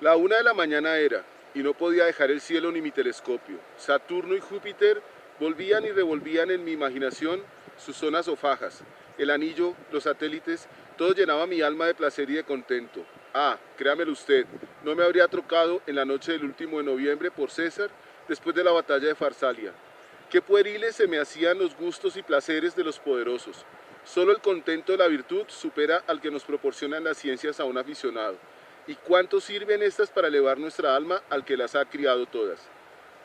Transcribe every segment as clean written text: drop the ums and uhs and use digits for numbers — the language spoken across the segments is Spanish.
La 1 de la mañana era, y no podía dejar el cielo ni mi telescopio. Saturno y Júpiter volvían y revolvían en mi imaginación sus zonas o fajas. El anillo, los satélites, todo llenaba mi alma de placer y de contento. Ah, créamelo usted, no me habría trocado en la noche del último de noviembre por César después de la batalla de Farsalia. Qué pueriles se me hacían los gustos y placeres de los poderosos. Solo el contento de la virtud supera al que nos proporcionan las ciencias a un aficionado. ¿Y cuánto sirven estas para elevar nuestra alma al que las ha criado todas?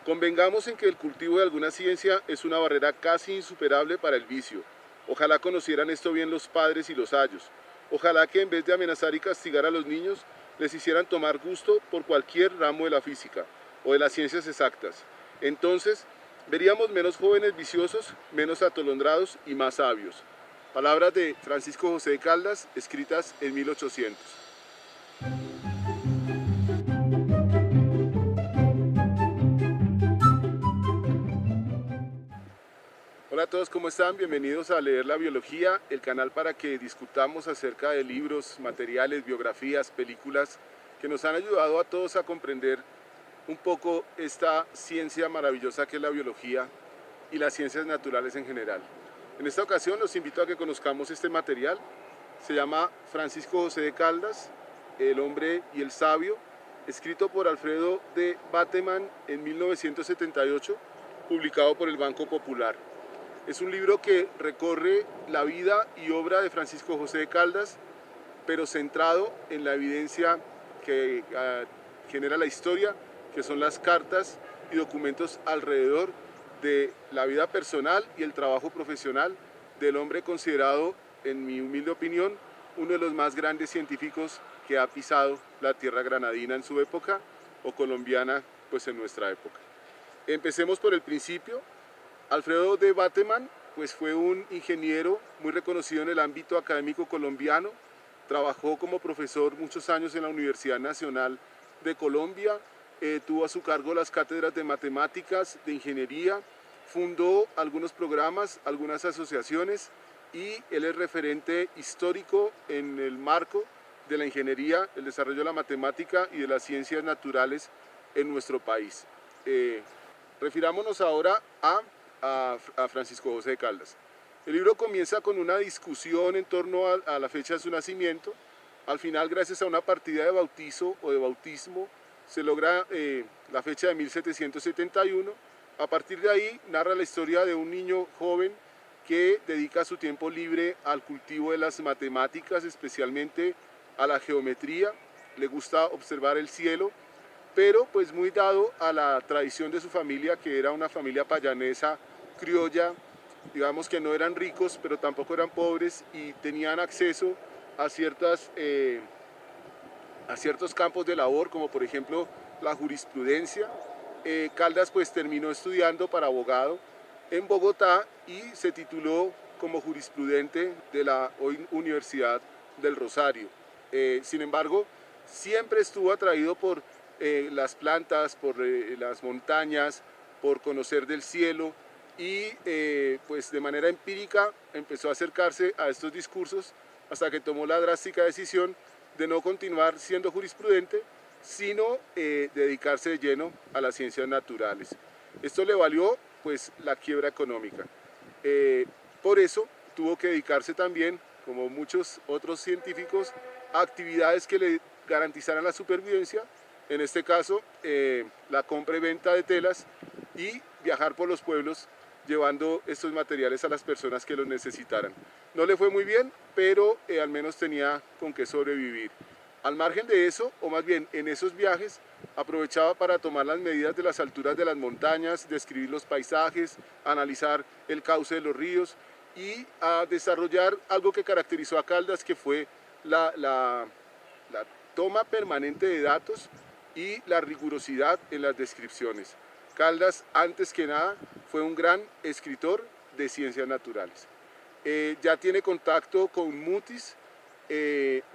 Convengamos en que el cultivo de alguna ciencia es una barrera casi insuperable para el vicio. Ojalá conocieran esto bien los padres y los ayos. Ojalá que en vez de amenazar y castigar a los niños, les hicieran tomar gusto por cualquier ramo de la física o de las ciencias exactas. Entonces, veríamos menos jóvenes viciosos, menos atolondrados y más sabios. Palabras de Francisco José de Caldas, escritas en 1800. Hola a todos, ¿cómo están? Bienvenidos a Leer la Biología, el canal para que discutamos acerca de libros, materiales, biografías, películas que nos han ayudado a todos a comprender un poco esta ciencia maravillosa que es la biología y las ciencias naturales en general. En esta ocasión los invito a que conozcamos este material. Se llama Francisco José de Caldas, El hombre y el sabio, escrito por Alfredo de Bateman en 1978, publicado por el Banco Popular. Es un libro que recorre la vida y obra de Francisco José de Caldas, pero centrado en la evidencia que genera la historia, que son las cartas y documentos alrededor de la vida personal y el trabajo profesional del hombre considerado, en mi humilde opinión, uno de los más grandes científicos que ha pisado la tierra granadina en su época o colombiana pues en nuestra época. Empecemos por el principio. Alfredo de Bateman pues fue un ingeniero muy reconocido en el ámbito académico colombiano. Trabajó como profesor muchos años en la Universidad Nacional de Colombia, tuvo a su cargo las cátedras de matemáticas, de ingeniería, fundó algunos programas, algunas asociaciones y él es referente histórico en el marco de la ingeniería, el desarrollo de la matemática y de las ciencias naturales en nuestro país. Refirámonos ahora a Francisco José de Caldas. El libro comienza con una discusión en torno a la fecha de su nacimiento. Al final, gracias a una partida de bautizo o de bautismo, se logra la fecha de 1771. A partir de ahí, narra la historia de un niño joven que dedica su tiempo libre al cultivo de las matemáticas, especialmente a la geometría. Le gusta observar el cielo, pero pues muy dado a la tradición de su familia, que era una familia payanesa criolla, digamos que no eran ricos, pero tampoco eran pobres y tenían acceso a, a ciertos campos de labor, como por ejemplo la jurisprudencia. Caldas pues terminó estudiando para abogado en Bogotá y se tituló como jurisprudente de la hoy Universidad del Rosario. Sin embargo, siempre estuvo atraído por las plantas, por las montañas, por conocer del cielo y pues de manera empírica empezó a acercarse a estos discursos hasta que tomó la drástica decisión de no continuar siendo jurisprudente, sino dedicarse de lleno a las ciencias naturales. Esto le valió pues la quiebra económica. Por eso tuvo que dedicarse también, como muchos otros científicos, a actividades que le garantizaran la supervivencia, en este caso la compra y venta de telas y viajar por los pueblos llevando estos materiales a las personas que los necesitaran. No le fue muy bien, pero al menos tenía con qué sobrevivir. Al margen de eso, o más bien en esos viajes, aprovechaba para tomar las medidas de las alturas de las montañas, describir los paisajes, analizar el cauce de los ríos y a desarrollar algo que caracterizó a Caldas, que fue la toma permanente de datos y la rigurosidad en las descripciones. Caldas, antes que nada, fue un gran escritor de ciencias naturales. Ya tiene contacto con Mutis.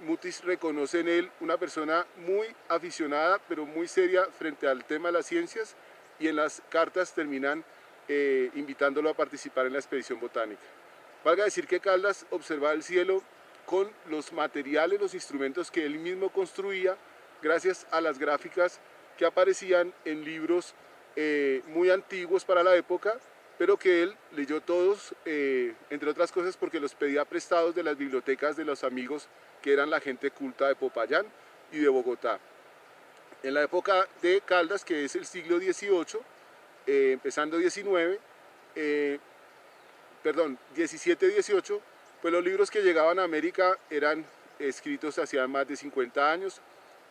Mutis reconoce en él una persona muy aficionada, pero muy seria frente al tema de las ciencias, y en las cartas terminan invitándolo a participar en la expedición botánica. Valga decir que Caldas observaba el cielo con los materiales, los instrumentos que él mismo construía gracias a las gráficas que aparecían en libros muy antiguos para la época, pero que él leyó todos, entre otras cosas porque los pedía prestados de las bibliotecas de los amigos que eran la gente culta de Popayán y de Bogotá. En la época de Caldas, que es el siglo XVIII, empezando XIX, perdón, 17-18, pues los libros que llegaban a América eran escritos hacía más de 50 años.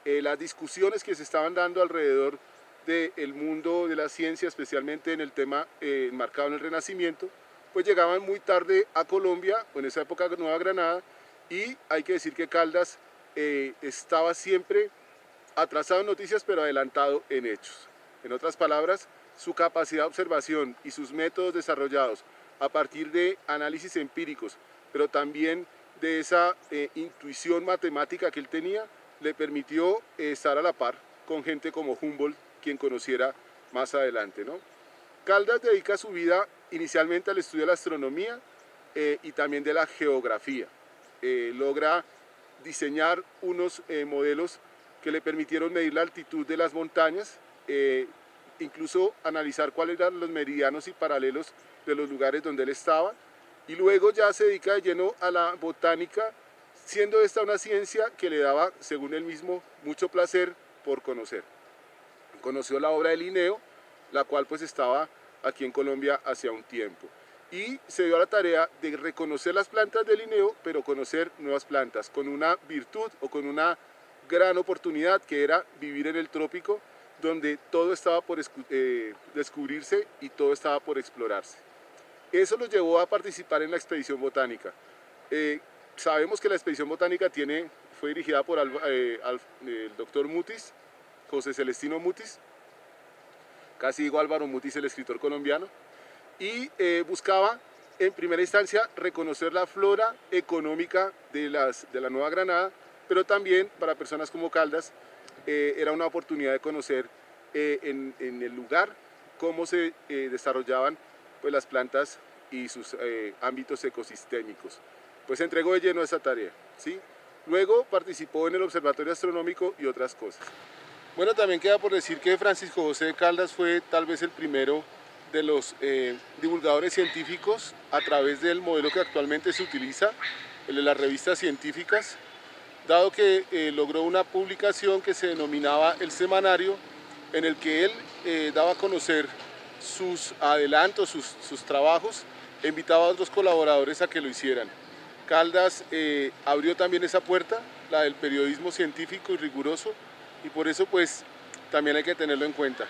Las discusiones que se estaban dando alrededor del mundo de la ciencia, especialmente en el tema enmarcado en el Renacimiento, pues llegaban muy tarde a Colombia, o en esa época Nueva Granada, y hay que decir que Caldas estaba siempre atrasado en noticias, pero adelantado en hechos. En otras palabras, su capacidad de observación y sus métodos desarrollados a partir de análisis empíricos, pero también de esa intuición matemática que él tenía, le permitió estar a la par con gente como Humboldt, quien conociera más adelante, ¿no? Caldas dedica su vida inicialmente al estudio de la astronomía y también de la geografía. Logra diseñar unos modelos que le permitieron medir la altitud de las montañas, incluso analizar cuáles eran los meridianos y paralelos de los lugares donde él estaba, y luego ya se dedica de lleno a la botánica, siendo esta una ciencia que le daba, según él mismo, mucho placer por conocer. Conoció la obra de Linneo, la cual pues estaba aquí en Colombia hace un tiempo, y se dio a la tarea de reconocer las plantas de Linneo, pero conocer nuevas plantas, con una virtud o con una gran oportunidad que era vivir en el trópico, donde todo estaba por descubrirse y todo estaba por explorarse. Eso lo llevó a participar en la expedición botánica. Sabemos que la expedición botánica fue dirigida por el doctor Mutis, José Celestino Mutis, casi digo Álvaro Mutis, el escritor colombiano, y buscaba en primera instancia reconocer la flora económica de la Nueva Granada, pero también para personas como Caldas era una oportunidad de conocer en el lugar cómo se desarrollaban pues, las plantas y sus ámbitos ecosistémicos. Pues se entregó de lleno a esa tarea, ¿sí? Luego participó en el Observatorio Astronómico y otras cosas. Bueno, también queda por decir que Francisco José de Caldas fue tal vez el primero de los divulgadores científicos a través del modelo que actualmente se utiliza, el de las revistas científicas, dado que logró una publicación que se denominaba El Semanario, en el que él daba a conocer sus adelantos, sus trabajos, e invitaba a otros colaboradores a que lo hicieran. Caldas abrió también esa puerta, la del periodismo científico y riguroso, y por eso pues también hay que tenerlo en cuenta.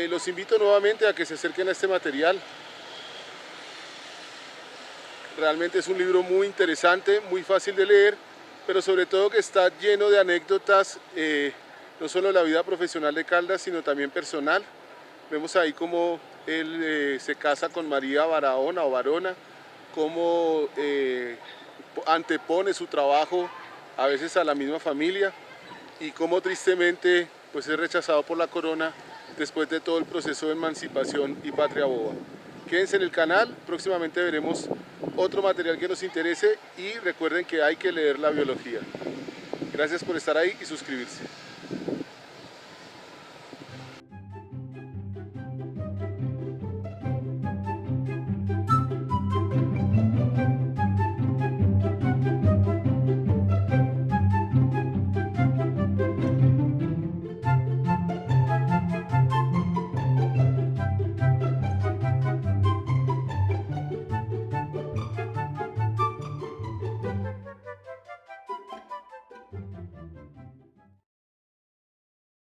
Los invito nuevamente a que se acerquen a este material. Realmente es un libro muy interesante, muy fácil de leer, pero sobre todo que está lleno de anécdotas, no solo de la vida profesional de Caldas, sino también personal. Vemos ahí cómo él se casa con María Barahona o Varona, cómo antepone su trabajo a veces a la misma familia y cómo tristemente pues, es rechazado por la corona después de todo el proceso de emancipación y patria boba. Quédense en el canal, próximamente veremos otro material que nos interese y recuerden que hay que leer la biología. Gracias por estar ahí y suscribirse.